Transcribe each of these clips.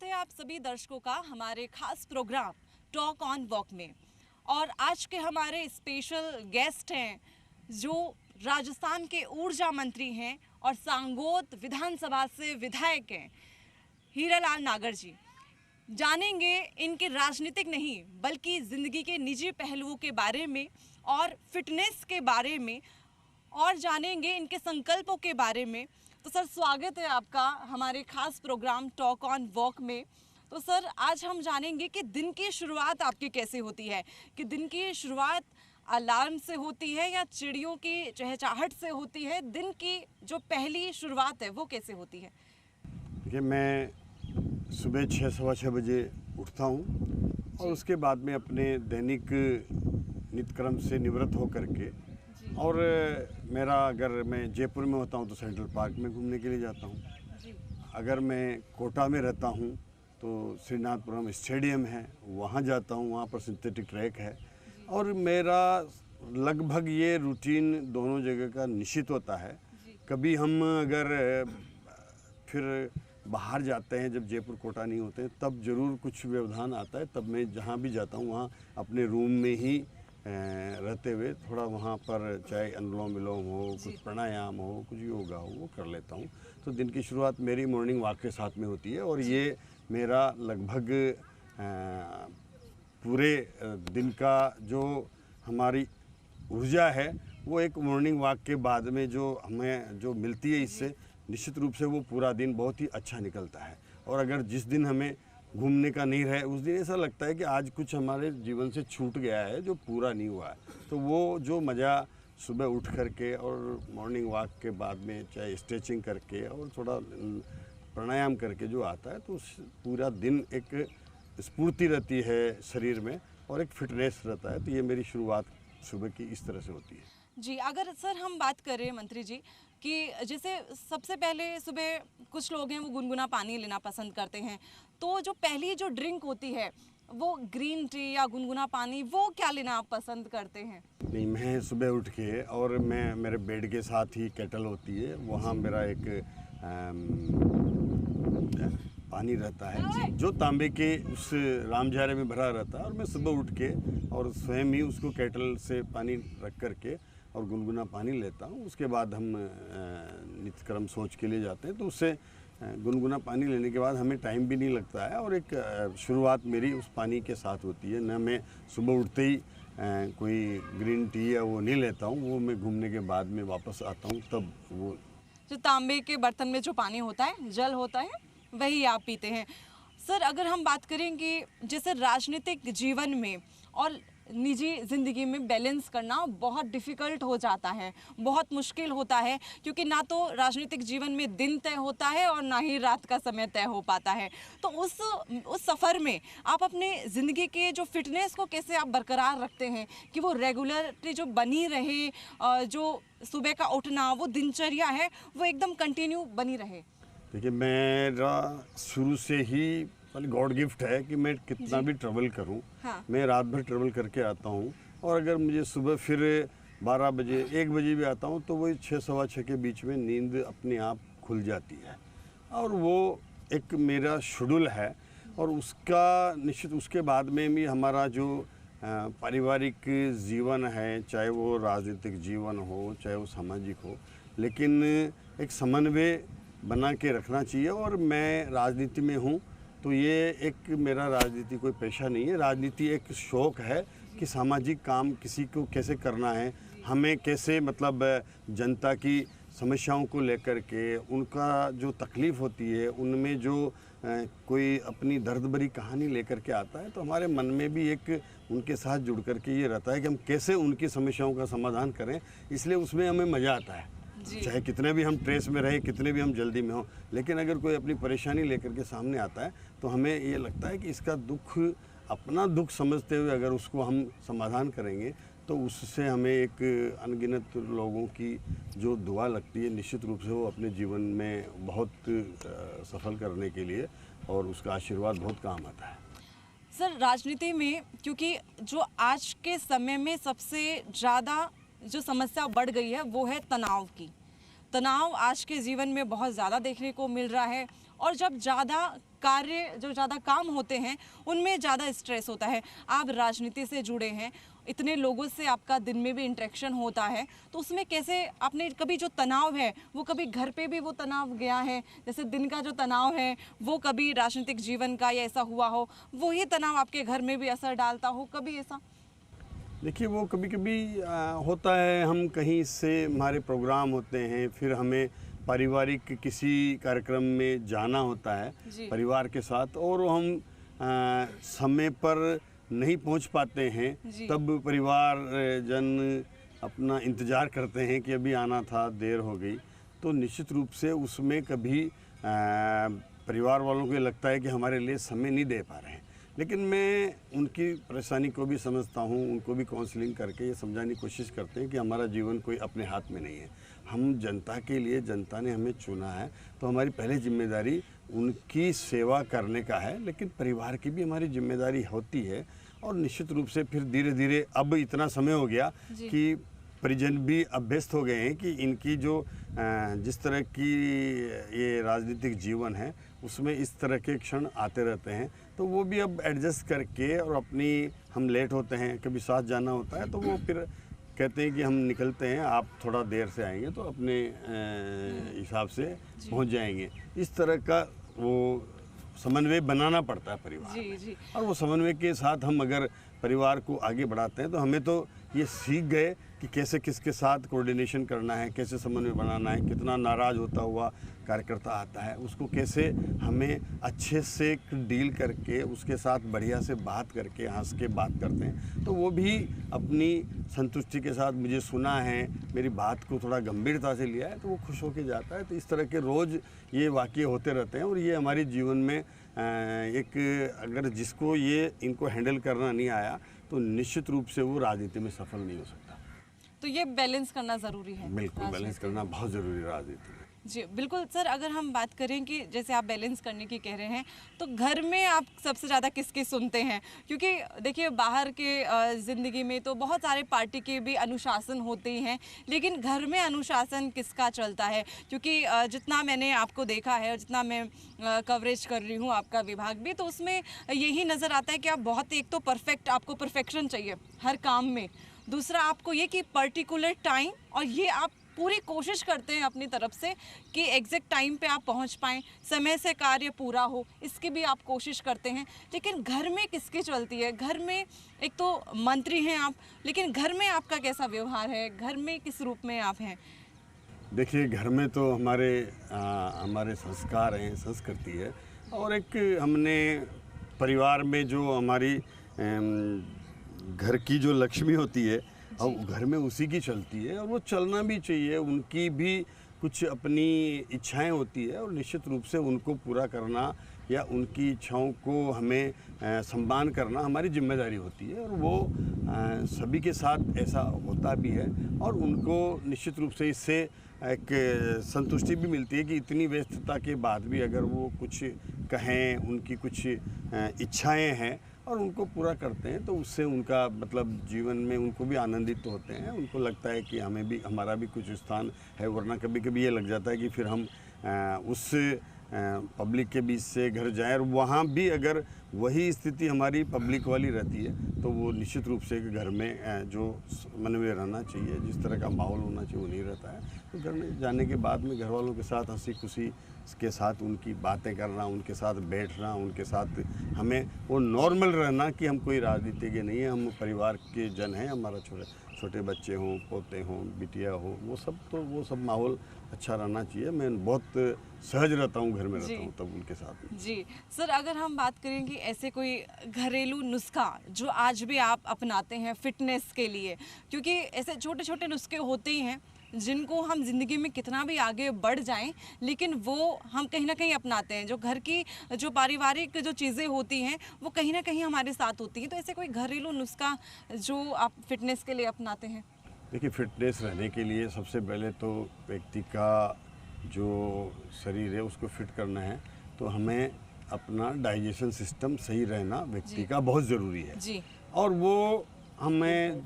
स्वागत है आप सभी दर्शकों का हमारे खास प्रोग्राम टॉक ऑन वॉक में। और आज के हमारे स्पेशल गेस्ट हैं जो राजस्थान के ऊर्जा मंत्री हैं और सांगोद विधानसभा से विधायक हैं, हीरालाल नागर जी। जानेंगे इनके राजनीतिक नहीं बल्कि ज़िंदगी के निजी पहलुओं के बारे में और फिटनेस के बारे में, और जानेंगे इनके संकल्पों के बारे में। तो सर, स्वागत है आपका हमारे खास प्रोग्राम टॉक ऑन वॉक में। तो सर, आज हम जानेंगे कि दिन की शुरुआत आपकी कैसे होती है, कि दिन की शुरुआत अलार्म से होती है या चिड़ियों की चहचहाहट से होती है। दिन की जो पहली शुरुआत है वो कैसे होती है? देखिए, मैं सुबह 6-6:15 बजे उठता हूँ और उसके बाद में अपने दैनिक नित्यक्रम से निवृत्त होकर के, और मेरा अगर मैं जयपुर में होता हूँ तो सेंट्रल पार्क में घूमने के लिए जाता हूँ। अगर मैं कोटा में रहता हूँ तो श्रीनाथपुरम स्टेडियम है, वहाँ जाता हूँ, वहाँ पर सिंथेटिक ट्रैक है। और मेरा लगभग ये रूटीन दोनों जगह का निश्चित होता है। कभी हम अगर फिर बाहर जाते हैं, जब जयपुर कोटा नहीं होते हैं, तब ज़रूर कुछ व्यवधान आता है। तब मैं जहाँ भी जाता हूँ वहाँ अपने रूम में ही रहते हुए थोड़ा वहाँ पर चाहे अनुलोम विलोम हो, कुछ प्राणायाम हो, कुछ योगा हो, वो कर लेता हूँ। तो दिन की शुरुआत मेरी मॉर्निंग वॉक के साथ में होती है और ये मेरा लगभग पूरे दिन का जो हमारी ऊर्जा है वो एक मॉर्निंग वॉक के बाद में जो हमें जो मिलती है, इससे निश्चित रूप से वो पूरा दिन बहुत ही अच्छा निकलता है। और अगर जिस दिन हमें घूमने का नहीं रहे, उस दिन ऐसा लगता है कि आज कुछ हमारे जीवन से छूट गया है जो पूरा नहीं हुआ है। तो वो जो मज़ा सुबह उठ करके और मॉर्निंग वॉक के बाद में चाहे स्ट्रेचिंग करके और थोड़ा प्राणायाम करके जो आता है, तो पूरा दिन एक स्फूर्ति रहती है शरीर में और एक फिटनेस रहता है। तो ये मेरी शुरुआत सुबह की इस तरह से होती है जी। अगर सर हम बात करें मंत्री जी कि जैसे सबसे पहले सुबह कुछ लोग हैं वो गुनगुना पानी लेना पसंद करते हैं, तो जो पहली जो ड्रिंक होती है वो ग्रीन टी या गुनगुना पानी, वो क्या लेना आप पसंद करते हैं? नहीं, मैं सुबह उठ के और मैं मेरे बेड के साथ ही केटल होती है, वहाँ मेरा एक पानी रहता है जो तांबे के उस रामजारे में भरा रहता है। और मैं सुबह उठ के और स्वयं ही उसको केटल से पानी रख करके और गुनगुना पानी लेता हूँ। उसके बाद हम नित्यक्रम सोच के लिए जाते हैं, तो उससे गुनगुना पानी लेने के बाद हमें टाइम भी नहीं लगता है और एक शुरुआत मेरी उस पानी के साथ होती है। न मैं सुबह उठते ही कोई ग्रीन टी या वो नहीं लेता हूँ, वो मैं घूमने के बाद में वापस आता हूँ तब वो जो तांबे के बर्तन में जो पानी होता है, जल होता है, वही आप पीते हैं। सर, अगर हम बात करें कि जैसे राजनीतिक जीवन में और निजी ज़िंदगी में बैलेंस करना बहुत डिफ़िकल्ट हो जाता है, बहुत मुश्किल होता है, क्योंकि ना तो राजनीतिक जीवन में दिन तय होता है और ना ही रात का समय तय हो पाता है। तो उस सफ़र में आप अपने ज़िंदगी के जो फिटनेस को कैसे आप बरकरार रखते हैं कि वो रेगुलरिटी जो बनी रहे, जो सुबह का उठना, वो दिनचर्या है वो एकदम कंटिन्यू बनी रहे? देखिए, मेरा शुरू से ही गॉड गिफ्ट है कि मैं कितना भी ट्रैवल करूं, हाँ। मैं रात भर ट्रैवल करके आता हूं। और अगर मुझे सुबह फिर 12 बजे 1 बजे भी आता हूं तो वही 6-6:15 के बीच में नींद अपने आप खुल जाती है। और वो एक मेरा शेड्यूल है और उसका निश्चित उसके बाद में भी हमारा जो पारिवारिक जीवन है, चाहे वो राजनीतिक जीवन हो चाहे वो सामाजिक हो, लेकिन एक समन्वय बना के रखना चाहिए। और मैं राजनीति में हूँ तो ये एक मेरा राजनीति कोई पेशा नहीं है, राजनीति एक शौक़ है कि सामाजिक काम किसी को कैसे करना है, हमें कैसे मतलब जनता की समस्याओं को लेकर के, उनका जो तकलीफ़ होती है उनमें जो कोई अपनी दर्द भरी कहानी लेकर के आता है, तो हमारे मन में भी एक उनके साथ जुड़ कर के ये रहता है कि हम कैसे उनकी समस्याओं का समाधान करें। इसलिए उसमें हमें मज़ा आता है, चाहे कितने भी हम ट्रेस में रहे, कितने भी हम जल्दी में हों, लेकिन अगर कोई अपनी परेशानी लेकर के सामने आता है तो हमें ये लगता है कि इसका दुख अपना दुख समझते हुए अगर उसको हम समाधान करेंगे तो उससे हमें एक अनगिनत लोगों की जो दुआ लगती है, निश्चित रूप से वो अपने जीवन में बहुत सफल करने के लिए और उसका आशीर्वाद बहुत काम आता है। सर, राजनीति में क्योंकि जो आज के समय में सबसे ज़्यादा जो समस्या बढ़ गई है वो है तनाव की। तनाव आज के जीवन में बहुत ज़्यादा देखने को मिल रहा है और जब ज़्यादा कार्य जो ज़्यादा काम होते हैं उनमें ज़्यादा स्ट्रेस होता है। आप राजनीति से जुड़े हैं, इतने लोगों से आपका दिन में भी इंटरेक्शन होता है, तो उसमें कैसे आपने कभी जो तनाव है वो कभी घर पे भी वो तनाव गया है, जैसे दिन का जो तनाव है वो कभी राजनीतिक जीवन का या ऐसा हुआ हो, वही तनाव आपके घर में भी असर डालता हो कभी ऐसा? देखिए वो कभी कभी होता है, हम कहीं से हमारे प्रोग्राम होते हैं, फिर हमें पारिवारिक किसी कार्यक्रम में जाना होता है जी। परिवार के साथ, और हम समय पर नहीं पहुंच पाते हैं, जी। तब परिवार जन अपना इंतज़ार करते हैं कि अभी आना था, देर हो गई। तो निश्चित रूप से उसमें कभी परिवार वालों को ये लगता है कि हमारे लिए समय नहीं दे पा रहे हैं, लेकिन मैं उनकी परेशानी को भी समझता हूँ, उनको भी काउंसलिंग करके ये समझाने की कोशिश करते हैं कि हमारा जीवन कोई अपने हाथ में नहीं है, हम जनता के लिए, जनता ने हमें चुना है, तो हमारी पहली जिम्मेदारी उनकी सेवा करने का है, लेकिन परिवार की भी हमारी जिम्मेदारी होती है। और निश्चित रूप से फिर धीरे धीरे अब इतना समय हो गया कि परिजन भी अभ्यस्त हो गए हैं कि इनकी जो जिस तरह की ये राजनीतिक जीवन है उसमें इस तरह के क्षण आते रहते हैं, तो वो भी अब एडजस्ट करके, और अपनी हम लेट होते हैं, कभी साथ जाना होता है, तो वो फिर कहते हैं कि हम निकलते हैं, आप थोड़ा देर से आएंगे तो अपने हिसाब से पहुंच जाएंगे। इस तरह का वो समन्वय बनाना पड़ता है परिवार में। जी। और वो समन्वय के साथ हम अगर परिवार को आगे बढ़ाते हैं तो हमें तो ये सीख गए कि कैसे किसके साथ कोऑर्डिनेशन करना है, कैसे समन्वय बनाना है, कितना नाराज़ होता हुआ कार्यकर्ता आता है उसको कैसे हमें अच्छे से डील करके उसके साथ बढ़िया से बात करके हंस के बात करते हैं, तो वो भी अपनी संतुष्टि के साथ मुझे सुना है, मेरी बात को थोड़ा गंभीरता से लिया है, तो वो खुश होके जाता है। तो इस तरह के रोज़ ये वाक़ये होते रहते हैं, और ये हमारे जीवन में एक अगर जिसको ये इनको हैंडल करना नहीं आया तो निश्चित रूप से वो राजनीति में सफल नहीं हो सकता। तो ये बैलेंस करना ज़रूरी है। बिल्कुल बैलेंस करना बहुत ज़रूरी है राजनीति में। जी बिल्कुल सर, अगर हम बात करें कि जैसे आप बैलेंस करने की कह रहे हैं, तो घर में आप सबसे ज़्यादा किसकी सुनते हैं? क्योंकि देखिए बाहर के ज़िंदगी में तो बहुत सारे पार्टी के भी अनुशासन होते ही हैं, लेकिन घर में अनुशासन किसका चलता है? क्योंकि जितना मैंने आपको देखा है और जितना मैं कवरेज कर रही हूँ आपका विभाग भी, तो उसमें यही नज़र आता है कि आप बहुत, एक तो परफेक्ट, आपको परफेक्शन चाहिए हर काम में, दूसरा आपको ये कि पर्टिकुलर टाइम, और ये आप पूरी कोशिश करते हैं अपनी तरफ से कि एग्जैक्ट टाइम पे आप पहुंच पाएँ, समय से कार्य पूरा हो, इसकी भी आप कोशिश करते हैं। लेकिन घर में किसकी चलती है? घर में एक तो मंत्री हैं आप, लेकिन घर में आपका कैसा व्यवहार है? घर में किस रूप में आप हैं? देखिए घर में तो हमारे संस्कार हैं, संस्कृति है, और एक हमने परिवार में जो हमारी घर की जो लक्ष्मी होती है और घर में उसी की चलती है, और वो चलना भी चाहिए। उनकी भी कुछ अपनी इच्छाएं होती है, और निश्चित रूप से उनको पूरा करना या उनकी इच्छाओं को हमें सम्मान करना हमारी जिम्मेदारी होती है, और वो सभी के साथ ऐसा होता भी है, और उनको निश्चित रूप से इससे एक संतुष्टि भी मिलती है कि इतनी व्यस्तता के बाद भी अगर वो कुछ कहें, उनकी कुछ इच्छाएं हैं और उनको पूरा करते हैं, तो उससे उनका मतलब जीवन में उनको भी आनंदित तो होते हैं, उनको लगता है कि हमें भी, हमारा भी कुछ स्थान है। वरना कभी कभी ये लग जाता है कि फिर हम उस पब्लिक के बीच से घर जाएं, और वहाँ भी अगर वही स्थिति हमारी पब्लिक वाली रहती है तो वो निश्चित रूप से घर में जो समन्वय रहना चाहिए, जिस तरह का माहौल होना चाहिए, वो नहीं रहता है। तो घर में जाने के बाद में घर वालों के साथ हंसी खुशी के साथ उनकी बातें करना, उनके साथ बैठना, उनके साथ हमें वो नॉर्मल रहना कि हम कोई राजनीतिज्ञ नहीं है, हम परिवार के जन हैं, हमारा छोटे बच्चे हों, पोते हों, बिटिया हो, वो सब माहौल अच्छा रहना चाहिए। मैं बहुत सहज रहता हूँ, घर में रहता हूँ तब उनके साथ में। जी सर, अगर हम बात करें कि ऐसे कोई घरेलू नुस्खा जो आज भी आप अपनाते हैं फिटनेस के लिए, क्योंकि ऐसे छोटे छोटे नुस्खे होते ही हैं जिनको हम ज़िंदगी में कितना भी आगे बढ़ जाएं, लेकिन वो हम कहीं ना कहीं अपनाते हैं। जो घर की जो पारिवारिक जो चीज़ें होती हैं वो कहीं ना कहीं हमारे साथ होती हैं, तो ऐसे कोई घरेलू नुस्खा जो आप फिटनेस के लिए अपनाते हैं? देखिए फिटनेस रहने के लिए सबसे पहले तो व्यक्ति का जो शरीर है उसको फिट करना है, तो हमें अपना डाइजेशन सिस्टम सही रहना व्यक्ति का बहुत ज़रूरी है जी। और वो हमें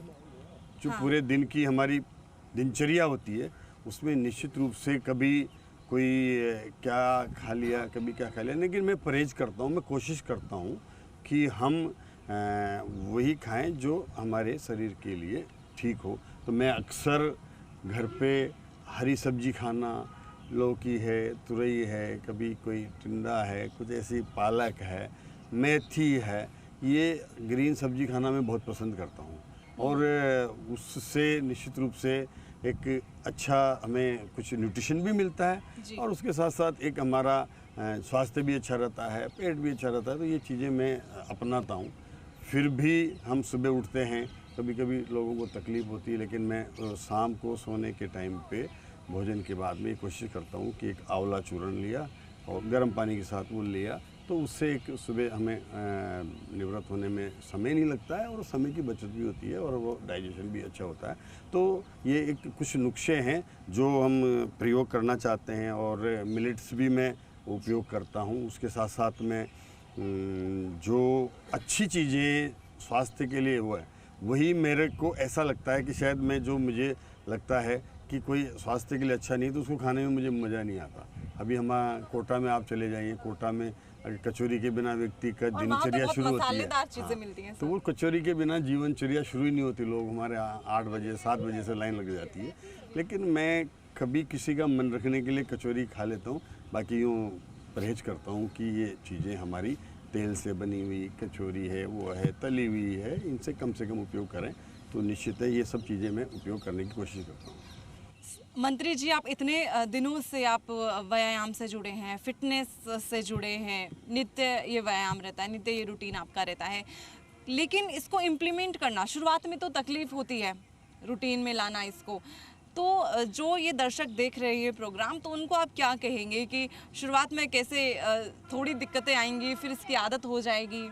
जो पूरे दिन की हमारी दिनचर्या होती है उसमें निश्चित रूप से कभी कोई क्या खा लिया, कभी क्या खा लिया, लेकिन मैं परहेज करता हूँ। मैं कोशिश करता हूँ कि हम वही खाएं जो हमारे शरीर के लिए ठीक हो। तो मैं अक्सर घर पे हरी सब्जी खाना, लौकी है, तुरई है, कभी कोई टिंडा है, कुछ ऐसी पालक है, मेथी है, ये ग्रीन सब्जी खाना मैं बहुत पसंद करता हूँ। और उससे निश्चित रूप से एक अच्छा हमें कुछ न्यूट्रिशन भी मिलता है और उसके साथ साथ एक हमारा स्वास्थ्य भी अच्छा रहता है, पेट भी अच्छा रहता है। तो ये चीज़ें मैं अपनाता हूँ। फिर भी हम सुबह उठते हैं, कभी कभी लोगों को तकलीफ़ होती है, लेकिन मैं शाम को सोने के टाइम पे भोजन के बाद में कोशिश करता हूँ कि एक आंवला चूर्ण लिया और गर्म पानी के साथ वो लिया, तो उससे एक सुबह हमें निवृत्त होने में समय नहीं लगता है और समय की बचत भी होती है और वो डाइजेशन भी अच्छा होता है। तो ये एक कुछ नुस्खे हैं जो हम प्रयोग करना चाहते हैं और मिलेट्स भी मैं उपयोग करता हूँ। उसके साथ साथ में जो अच्छी चीज़ें स्वास्थ्य के लिए हुआ है वही मेरे को ऐसा लगता है कि शायद मैं जो मुझे लगता है कि कोई स्वास्थ्य के लिए अच्छा नहीं तो उसको खाने में मुझे मज़ा नहीं आता। अभी हमारा कोटा में आप चले जाइए, कोटा में कचौरी के बिना व्यक्ति का दिनचर्या शुरू होती है। चीजें मिलती हैं तो वो कचौरी के बिना जीवनचर्या शुरू ही नहीं होती। लोग हमारे 8 बजे 7 बजे से लाइन लग जाती है। लेकिन मैं कभी किसी का मन रखने के लिए कचौरी खा लेता हूँ, बाकी यूँ परहेज करता हूँ कि ये चीज़ें हमारी तेल से बनी हुई कचौरी है, वो है, तली हुई है, इनसे कम से कम उपयोग करें। तो निश्चित है ये सब चीज़ें मैं उपयोग करने की कोशिश करता हूँ। मंत्री जी, आप इतने दिनों से आप व्यायाम से जुड़े हैं, फिटनेस से जुड़े हैं, नित्य ये व्यायाम रहता है, नित्य ये रूटीन आपका रहता है, लेकिन इसको इम्प्लीमेंट करना शुरुआत में तो तकलीफ़ होती है, रूटीन में लाना इसको। तो जो ये दर्शक देख रहे हैं प्रोग्राम, तो उनको आप क्या कहेंगे कि शुरुआत में कैसे थोड़ी दिक्कतें आएंगी, फिर इसकी आदत हो जाएगी?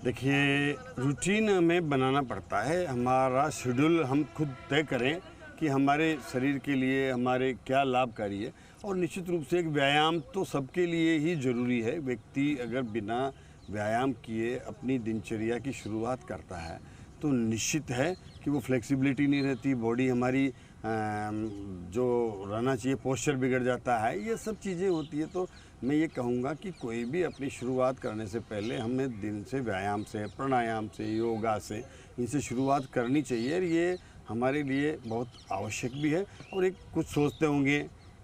देखिए, रूटीन हमें बनाना पड़ता है। हमारा शेड्यूल हम खुद तय करें कि हमारे शरीर के लिए हमारे क्या लाभकारी है। और निश्चित रूप से एक व्यायाम तो सबके लिए ही ज़रूरी है। व्यक्ति अगर बिना व्यायाम किए अपनी दिनचर्या की शुरुआत करता है तो निश्चित है कि वो फ्लेक्सिबिलिटी नहीं रहती, बॉडी हमारी जो रहना चाहिए पोस्चर बिगड़ जाता है, ये सब चीज़ें होती है। तो मैं ये कहूँगा कि कोई भी अपनी शुरुआत करने से पहले हमें दिन से व्यायाम से, प्राणायाम से, योगा से, इनसे शुरुआत करनी चाहिए। और ये हमारे लिए बहुत आवश्यक भी है। और एक कुछ सोचते होंगे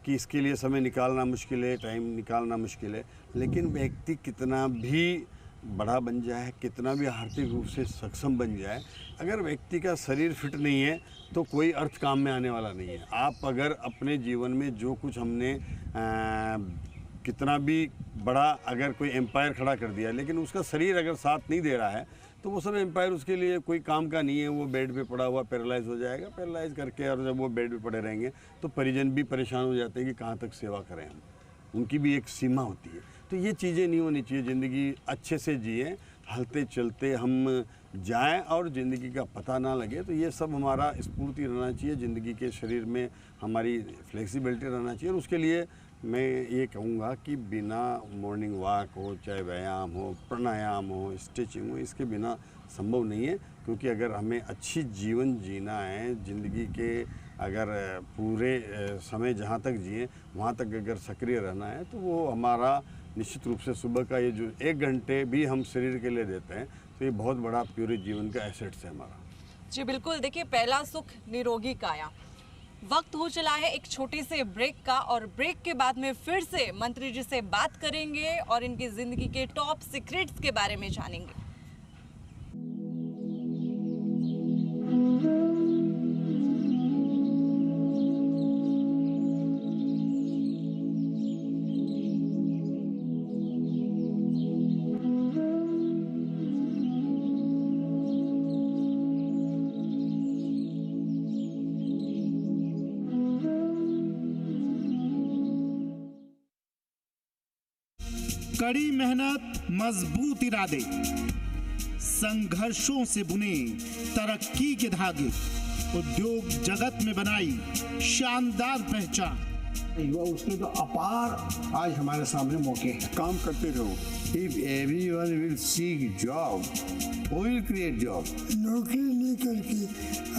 कि इसके लिए समय निकालना मुश्किल है, टाइम निकालना मुश्किल है, लेकिन व्यक्ति कितना भी बड़ा बन जाए, कितना भी आर्थिक रूप से सक्षम बन जाए, अगर व्यक्ति का शरीर फिट नहीं है तो कोई अर्थ काम में आने वाला नहीं है। आप अगर अपने जीवन में जो कुछ हमने कितना भी बड़ा अगर कोई एम्पायर खड़ा कर दिया, लेकिन उसका शरीर अगर साथ नहीं दे रहा है तो वो सब एम्पायर उसके लिए कोई काम का नहीं है। वो बेड पे पड़ा हुआ पैरालाइज हो जाएगा, पैरालाइज करके, और जब वो बेड पे पड़े रहेंगे तो परिजन भी परेशान हो जाते हैं कि कहाँ तक सेवा करें हम। उनकी भी एक सीमा होती है। तो ये चीज़ें नहीं होनी चाहिए। ज़िंदगी अच्छे से जिए, हलते चलते हम जाएं और ज़िंदगी का पता ना लगे। तो ये सब हमारा स्फूर्ति रहना चाहिए, ज़िंदगी के शरीर में हमारी फ्लेक्सिबिलिटी रहना चाहिए। और उसके लिए मैं ये कहूँगा कि बिना मॉर्निंग वॉक हो, चाहे व्यायाम हो, प्राणायाम हो, स्ट्रेचिंग हो, इसके बिना संभव नहीं है। क्योंकि अगर हमें अच्छी जीवन जीना है, ज़िंदगी के अगर पूरे समय जहाँ तक जिए वहाँ तक अगर सक्रिय रहना है, तो वो हमारा निश्चित रूप से सुबह का ये जो 1 घंटे भी हम शरीर के लिए देते हैं, तो ये बहुत बड़ा पूरे जीवन का एसेट्स है हमारा। जी बिल्कुल। देखिए, पहला सुख निरोगी काया। वक्त हो चला है एक छोटे से ब्रेक का, और ब्रेक के बाद में फिर से मंत्री जी से बात करेंगे और इनकी ज़िंदगी के टॉप सीक्रेट्स के बारे में जानेंगे। कड़ी मेहनत, मजबूत इरादे, संघर्षों से बुने तरक्की के धागे, उद्योग जगत में बनाई शानदार पहचान। युवा उसके तो अपार आज हमारे सामने मौके हैं। काम करते रहो। If everyone will seek job, who will create job? नौकरी नहीं करके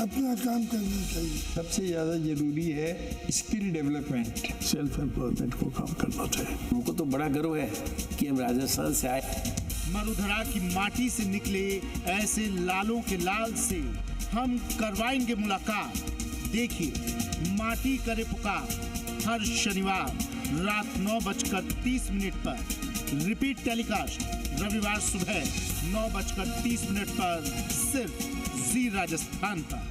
अपना काम करना चाहिए। सबसे ज़्यादा जरूरी है स्किल डेवलपमेंट, सेल्फ एम्प्लॉयमेंट को काम करना चाहिए। हमको तो बड़ा गर्व है कि हम राजस्थान से आए। मरुधरा की माटी से निकले ऐसे लालों के लाल से हम करवाएंगे मुलाकात। देखिए माटी करे पुकार हर शनिवार रात 9:30 पर, रिपीट टेलीकास्ट रविवार सुबह 9:30 पर, सिर्फ जी राजस्थान पर।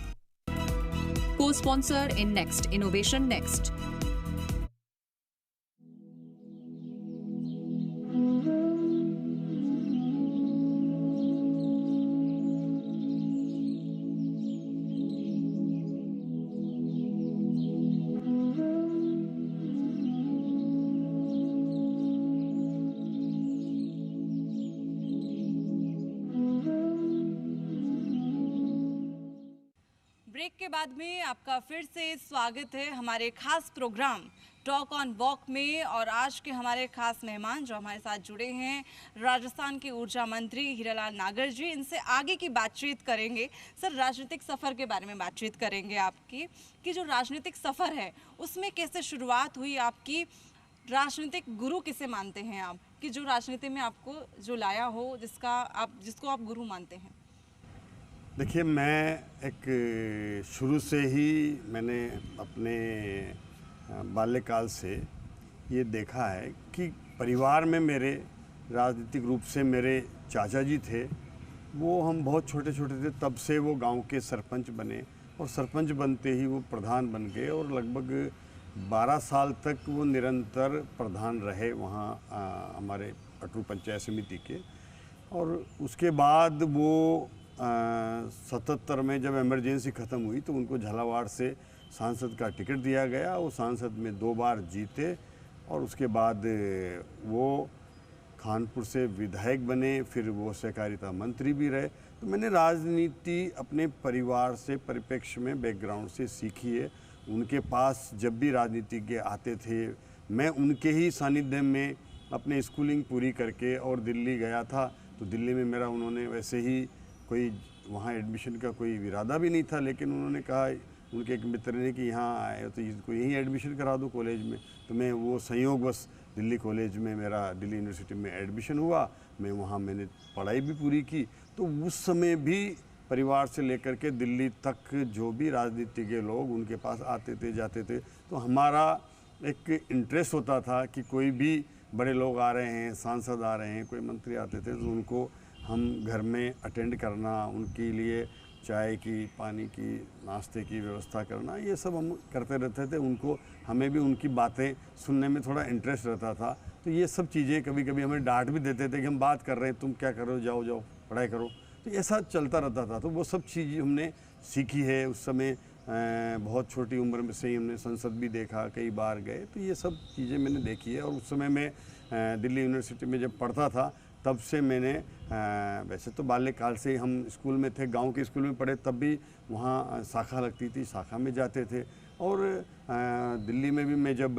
Co-sponsor in Next Innovation Next. Break के बाद में आपका फिर से स्वागत है हमारे खास प्रोग्राम टॉक ऑन वॉक में। और आज के हमारे खास मेहमान जो हमारे साथ जुड़े हैं राजस्थान के ऊर्जा मंत्री हीरालाल नागर जी, इनसे आगे की बातचीत करेंगे। सर, राजनीतिक सफ़र के बारे में बातचीत करेंगे आपकी कि जो राजनीतिक सफ़र है उसमें कैसे शुरुआत हुई आपकी, राजनीतिक गुरु किसे मानते हैं आप, कि जो राजनीति में आपको जो लाया हो, जिसको आप गुरु मानते हैं? देखिए, मैं एक शुरू से ही मैंने अपने बाल्यकाल से ये देखा है कि परिवार में मेरे राजनीतिक रूप से मेरे चाचा जी थे। वो हम बहुत छोटे छोटे थे तब से वो गांव के सरपंच बने और सरपंच बनते ही वो प्रधान बन गए और लगभग 12 साल तक वो निरंतर प्रधान रहे वहाँ हमारे अटरू पंचायत समिति के। और उसके बाद वो 77 में जब इमरजेंसी ख़त्म हुई तो उनको झालावाड़ से सांसद का टिकट दिया गया। वो सांसद में 2 बार जीते और उसके बाद वो खानपुर से विधायक बने, फिर वो सहकारिता मंत्री भी रहे। तो मैंने राजनीति अपने परिवार से परिप्रेक्ष्य में बैकग्राउंड से सीखी है। उनके पास जब भी राजनीतिज्ञ आते थे मैं उनके ही सानिध्य में अपने स्कूलिंग पूरी करके और दिल्ली गया था। तो दिल्ली में मेरा उन्होंने वैसे ही कोई वहाँ एडमिशन का कोई इरादा भी नहीं था, लेकिन उन्होंने कहा, उनके एक मित्र ने कि यहाँ आए तो इसको यहीं एडमिशन करा दो कॉलेज में। तो मैं वो संयोगवश दिल्ली कॉलेज में मेरा दिल्ली यूनिवर्सिटी में एडमिशन हुआ। मैं वहाँ मैंने पढ़ाई भी पूरी की। तो उस समय भी परिवार से लेकर के दिल्ली तक जो भी राजनीति के लोग उनके पास आते थे जाते थे, तो हमारा एक इंटरेस्ट होता था कि कोई भी बड़े लोग आ रहे हैं, सांसद आ रहे हैं, कोई मंत्री आते थे तो उनको हम घर में अटेंड करना, उनके लिए चाय की, पानी की, नाश्ते की व्यवस्था करना, ये सब हम करते रहते थे। उनको हमें भी उनकी बातें सुनने में थोड़ा इंटरेस्ट रहता था। तो ये सब चीज़ें कभी कभी हमें डांट भी देते थे कि हम बात कर रहे हैं, तुम क्या कर रहे हो, जाओ जाओ पढ़ाई करो। तो ऐसा चलता रहता था। तो वो सब चीज़ें हमने सीखी है। उस समय बहुत छोटी उम्र में से ही हमने संसद भी देखा, कई बार गए। तो ये सब चीज़ें मैंने देखी है। और उस समय मैं दिल्ली यूनिवर्सिटी में जब पढ़ता था तब से मैंने वैसे तो बाल्यकाल से हम स्कूल में थे, गांव के स्कूल में पढ़े, तब भी वहाँ शाखा लगती थी, शाखा में जाते थे। और दिल्ली में भी मैं जब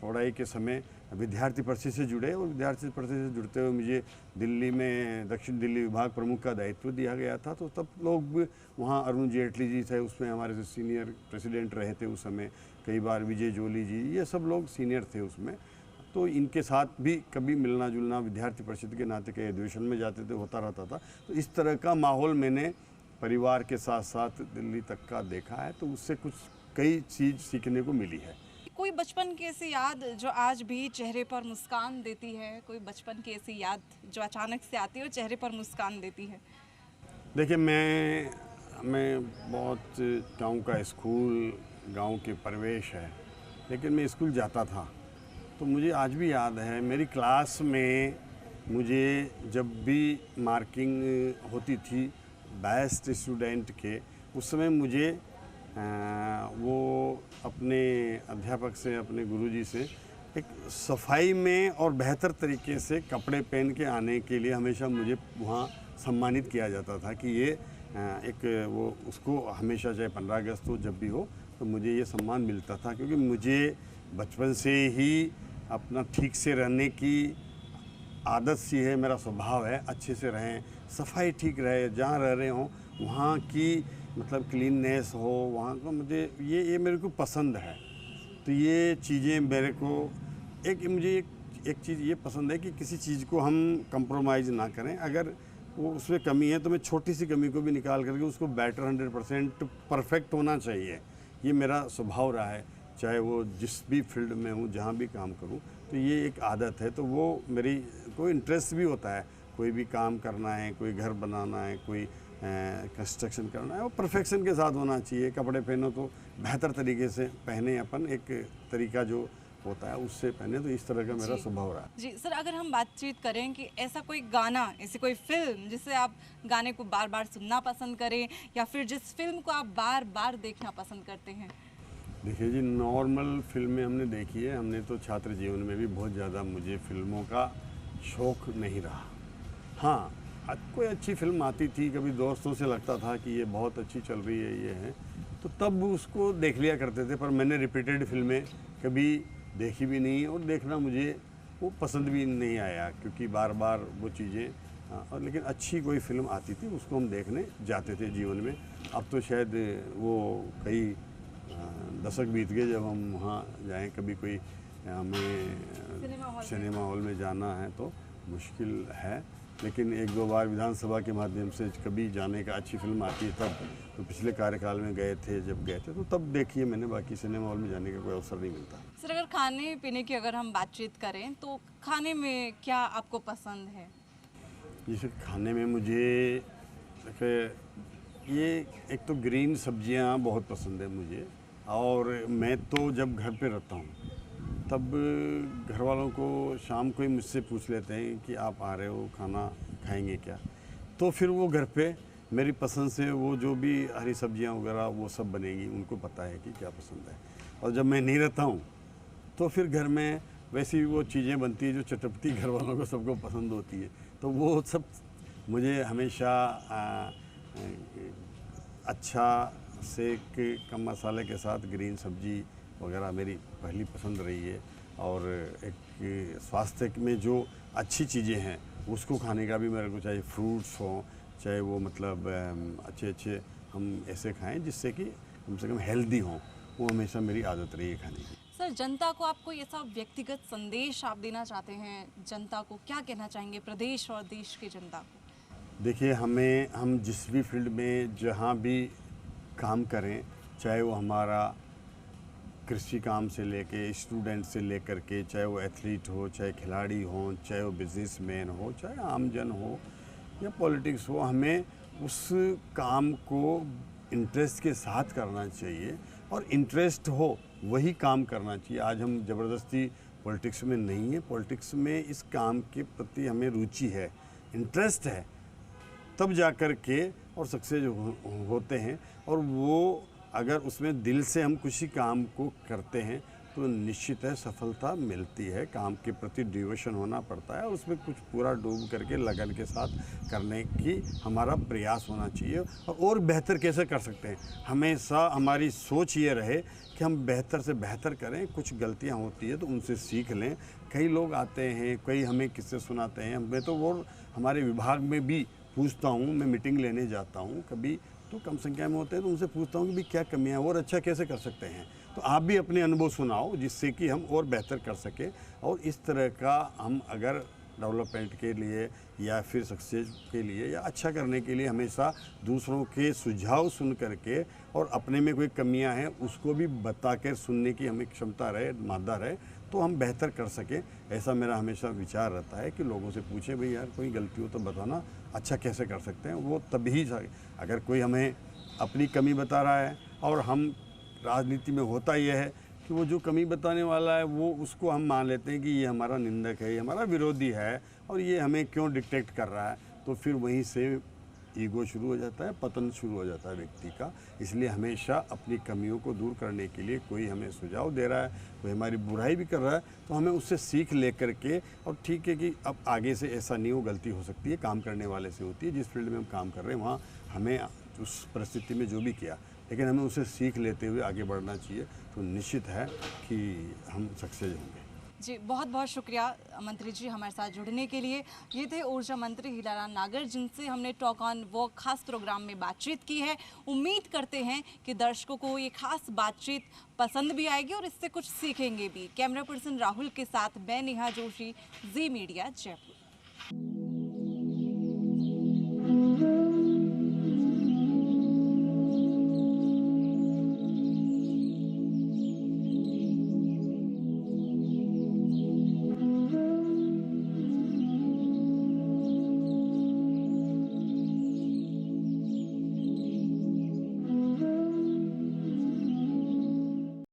पढ़ाई के समय विद्यार्थी परिषद से जुड़े और विद्यार्थी परिषद से जुड़ते हुए मुझे दिल्ली में दक्षिण दिल्ली विभाग प्रमुख का दायित्व दिया गया था। तो तब लोग वहाँ अरुण जेटली जी थे, उसमें हमारे से सीनियर प्रेसिडेंट रहे थे उस समय, कई बार विजय जोली जी, ये सब लोग सीनियर थे उसमें। तो इनके साथ भी कभी मिलना जुलना, विद्यार्थी परिषद के नाते कई अधिवेशन में जाते थे, होता रहता था। तो इस तरह का माहौल मैंने परिवार के साथ साथ दिल्ली तक का देखा है। तो उससे कुछ कई चीज़ सीखने को मिली है। कोई बचपन की ऐसी याद जो आज भी चेहरे पर मुस्कान देती है? कोई बचपन की ऐसी याद जो अचानक से आती है और चेहरे पर मुस्कान देती है? देखिए, मैं बहुत गाँव का स्कूल, गाँव के परिवेश है, लेकिन मैं स्कूल जाता था। तो मुझे आज भी याद है, मेरी क्लास में मुझे जब भी मार्किंग होती थी बेस्ट स्टूडेंट के, उस समय मुझे वो अपने अध्यापक से, अपने गुरुजी से एक सफाई में और बेहतर तरीके से कपड़े पहन के आने के लिए हमेशा मुझे वहाँ सम्मानित किया जाता था कि ये एक वो उसको हमेशा, चाहे 15 अगस्त हो, जब भी हो, तो मुझे ये सम्मान मिलता था। क्योंकि मुझे बचपन से ही अपना ठीक से रहने की आदत सी है, मेरा स्वभाव है, अच्छे से रहें, सफाई ठीक रहे, जहाँ रह रहे हों वहाँ की मतलब क्लीननेस हो, वहाँ का मुझे ये मेरे को पसंद है। तो ये चीज़ें मेरे को मुझे एक चीज़ ये पसंद है कि किसी चीज़ को हम कंप्रोमाइज़ ना करें। अगर वो उसमें कमी है तो मैं छोटी सी कमी को भी निकाल करके उसको बेटर 100% परफेक्ट होना चाहिए। ये मेरा स्वभाव रहा है, चाहे वो जिस भी फील्ड में हूँ, जहाँ भी काम करूँ, तो ये एक आदत है। तो वो मेरी कोई इंटरेस्ट भी होता है, कोई भी काम करना है, कोई घर बनाना है, कोई कंस्ट्रक्शन करना है, वो परफेक्शन के साथ होना चाहिए। कपड़े पहनो तो बेहतर तरीके से पहने, अपन एक तरीका जो होता है उससे पहने। तो इस तरह का मेरा स्वभाव रहा है। जी सर, अगर हम बातचीत करें कि ऐसा कोई गाना, ऐसी कोई फिल्म जिसे आप गाने को बार बार सुनना पसंद करें, या फिर जिस फिल्म को आप बार बार देखना पसंद करते हैं? देखिए जी, नॉर्मल फिल्में हमने देखी है। हमने तो छात्र जीवन में भी बहुत ज़्यादा मुझे फिल्मों का शौक़ नहीं रहा। हाँ, कोई अच्छी फिल्म आती थी, कभी दोस्तों से लगता था कि ये बहुत अच्छी चल रही है, ये है, तो तब उसको देख लिया करते थे। पर मैंने रिपीटेड फिल्में कभी देखी भी नहीं, और देखना मुझे वो पसंद भी नहीं आया, क्योंकि बार बार वो चीज़ें। और लेकिन अच्छी कोई फिल्म आती थी उसको हम देखने जाते थे जीवन में। अब तो शायद वो कई दशक बीत गए जब हम वहाँ जाएं। कभी कोई हमें सिनेमा हॉल में जाना है तो मुश्किल है। लेकिन एक दो बार विधानसभा के माध्यम से कभी जाने का, अच्छी फिल्म आती है तब, तो पिछले कार्यकाल में गए थे, जब गए थे तो तब देखी है मैंने। बाकी सिनेमा हॉल में जाने का कोई अवसर नहीं मिलता। सर, अगर खाने पीने की अगर हम बातचीत करें तो खाने में क्या आपको पसंद है? जैसे खाने में मुझे ये एक तो ग्रीन सब्जियां बहुत पसंद है मुझे। और मैं तो जब घर पे रहता हूँ तब घर वालों को शाम को ही मुझसे पूछ लेते हैं कि आप आ रहे हो, खाना खाएंगे क्या? तो फिर वो घर पे मेरी पसंद से वो जो भी हरी सब्जियां वगैरह वो सब बनेगी, उनको पता है कि क्या पसंद है। और जब मैं नहीं रहता हूँ तो फिर घर में वैसी वो चीज़ें बनती है जो चटपटी घर वालों को सबको पसंद होती है। तो वो सब मुझे हमेशा अच्छा से कम मसाले के साथ ग्रीन सब्जी वगैरह मेरी पहली पसंद रही है। और एक स्वास्थ्य में जो अच्छी चीज़ें हैं उसको खाने का भी मेरे को, चाहे फ्रूट्स हों, चाहे वो मतलब अच्छे हम ऐसे खाएं जिससे कि कम से कम हेल्दी हों, वो हमेशा मेरी आदत रही है खाने की। सर, जनता को आप कोई ऐसा व्यक्तिगत संदेश आप देना चाहते हैं? जनता को क्या कहना चाहेंगे, प्रदेश और देश की जनता को? देखिए, हम जिस भी फील्ड में जहाँ भी काम करें, चाहे वो हमारा कृषि काम से लेके, स्टूडेंट से लेकर के, चाहे वो एथलीट हो, चाहे खिलाड़ी हो, चाहे वो बिजनेसमैन हो, चाहे आमजन हो या पॉलिटिक्स हो, हमें उस काम को इंटरेस्ट के साथ करना चाहिए। और इंटरेस्ट हो वही काम करना चाहिए। आज हम ज़बरदस्ती पॉलिटिक्स में नहीं है। पॉलिटिक्स में इस काम के प्रति हमें रुचि है, इंटरेस्ट है, तब जा कर के और सक्सेस होते हैं। और वो अगर उसमें दिल से हम किसी काम को करते हैं तो निश्चित है सफलता मिलती है। काम के प्रति डिवोशन होना पड़ता है, उसमें कुछ पूरा डूब करके लगन के साथ करने की हमारा प्रयास होना चाहिए। और बेहतर कैसे कर सकते हैं, हमेशा हमारी सोच ये रहे कि हम बेहतर से बेहतर करें। कुछ गलतियां होती है तो उनसे सीख लें। कई लोग आते हैं, कई हमें किस्से सुनाते हैं। मैं तो वो हमारे विभाग में भी पूछता हूँ, मैं मीटिंग लेने जाता हूँ कभी तो कम संख्या में होते हैं, तो उनसे पूछता हूँ कि भाई क्या कमियाँ और अच्छा कैसे कर सकते हैं। तो आप भी अपने अनुभव सुनाओ जिससे कि हम और बेहतर कर सकें। और इस तरह का हम अगर डेवलपमेंट के लिए या फिर सक्सेस के लिए या अच्छा करने के लिए हमेशा दूसरों के सुझाव सुन करके और अपने में कोई कमियां हैं उसको भी बता कर सुनने की हमें क्षमता रहे, मादा रहे, तो हम बेहतर कर सकें। ऐसा मेरा हमेशा विचार रहता है कि लोगों से पूछें, भाई यार कोई गलती हो तो बताना, अच्छा कैसे कर सकते हैं। वो तभी अगर कोई हमें अपनी कमी बता रहा है, और हम राजनीति में होता यह है कि वो जो कमी बताने वाला है वो उसको हम मान लेते हैं कि ये हमारा निंदक है, ये हमारा विरोधी है और ये हमें क्यों डिक्टेट कर रहा है। तो फिर वहीं से ईगो शुरू हो जाता है, पतन शुरू हो जाता है व्यक्ति का। इसलिए हमेशा अपनी कमियों को दूर करने के लिए कोई हमें सुझाव दे रहा है, कोई हमारी बुराई भी कर रहा है, तो हमें उससे सीख ले करके, और ठीक है कि अब आगे से ऐसा नहीं हो, गलती हो सकती है, काम करने वाले से होती है। जिस फील्ड में हम काम कर रहे हैं वहाँ हमें उस परिस्थिति में जो भी किया, लेकिन हमें उसे सीख लेते हुए आगे बढ़ना चाहिए। तो निश्चित है कि हम सक्सेस होंगे। जी बहुत बहुत शुक्रिया मंत्री जी हमारे साथ जुड़ने के लिए। ये थे ऊर्जा मंत्री हीरालाल नागर, जिनसे हमने टॉक ऑन वॉक खास प्रोग्राम में बातचीत की है। उम्मीद करते हैं कि दर्शकों को ये खास बातचीत पसंद भी आएगी और इससे कुछ सीखेंगे भी। कैमरा पर्सन राहुल के साथ मैं नेहा जोशी, जी मीडिया, जयपुर।